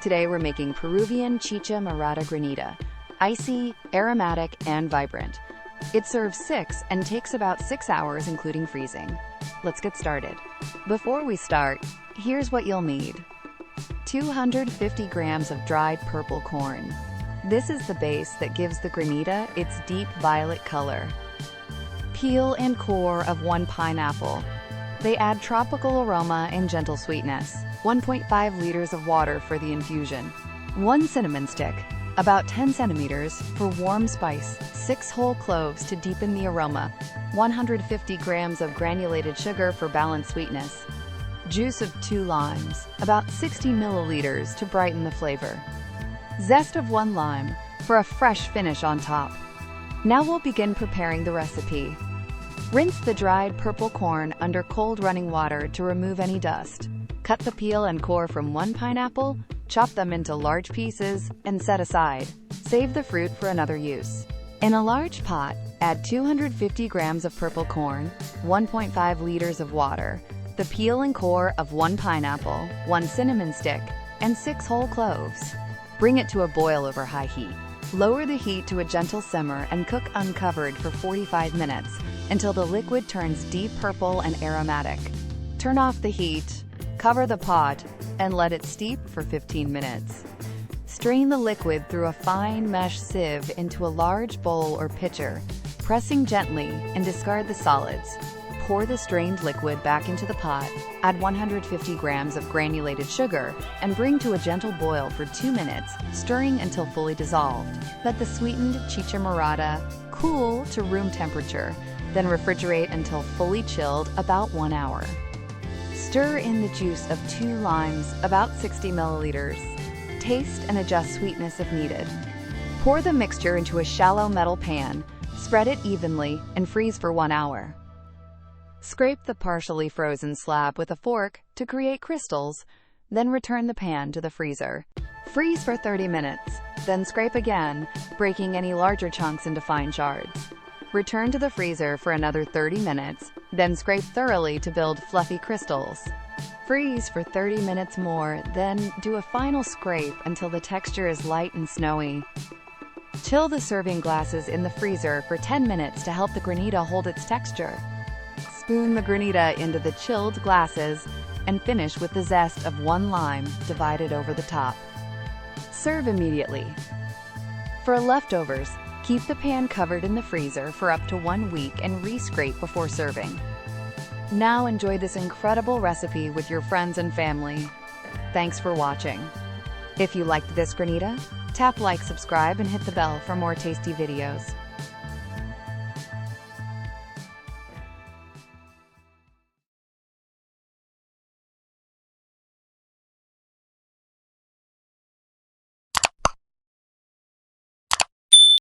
Today we're making Peruvian Chicha Morada Granita, icy, aromatic, and vibrant. It serves 6 and takes about 6 hours including freezing. Let's get started. Before we start, here's what you'll need. 250 grams of dried purple corn. This is the base that gives the granita its deep violet color. Peel and core of 1 pineapple. They add tropical aroma and gentle sweetness. 1.5 liters of water for the infusion. 1 cinnamon stick, about 10 centimeters, for warm spice. 6 whole cloves to deepen the aroma. 150 grams of granulated sugar for balanced sweetness. Juice of 2 limes, about 60 milliliters to brighten the flavor. Zest of 1 lime, for a fresh finish on top. Now we'll begin preparing the recipe. Rinse the dried purple corn under cold running water to remove any dust. Cut the peel and core from 1 pineapple, chop them into large pieces, and set aside. Save the fruit for another use. In a large pot, add 250 grams of purple corn, 1.5 liters of water, the peel and core of 1 pineapple, 1 cinnamon stick, and 6 whole cloves. Bring it to a boil over high heat. Lower the heat to a gentle simmer and cook uncovered for 45 minutes until the liquid turns deep purple and aromatic. Turn off the heat, cover the pot, and let it steep for 15 minutes. Strain the liquid through a fine mesh sieve into a large bowl or pitcher, pressing gently, and discard the solids. Pour the strained liquid back into the pot, add 150 grams of granulated sugar, and bring to a gentle boil for 2 minutes, stirring until fully dissolved. Let the sweetened Chicha Morada cool to room temperature, then refrigerate until fully chilled, about 1 hour. Stir in the juice of 2 limes, about 60 milliliters. Taste and adjust sweetness if needed. Pour the mixture into a shallow metal pan, spread it evenly, and freeze for 1 hour. Scrape the partially frozen slab with a fork to create crystals, then return the pan to the freezer. Freeze for 30 minutes, then scrape again, breaking any larger chunks into fine shards. Return to the freezer for another 30 minutes, then scrape thoroughly to build fluffy crystals. Freeze for 30 minutes more, then do a final scrape until the texture is light and snowy. Chill the serving glasses in the freezer for 10 minutes to help the granita hold its texture. Spoon the granita into the chilled glasses and finish with the zest of 1 lime divided over the top. Serve immediately. For leftovers, keep the pan covered in the freezer for up to 1 week and re-scrape before serving. Now enjoy this incredible recipe with your friends and family. Thanks for watching. If you liked this granita, tap like, subscribe, and hit the bell for more tasty videos.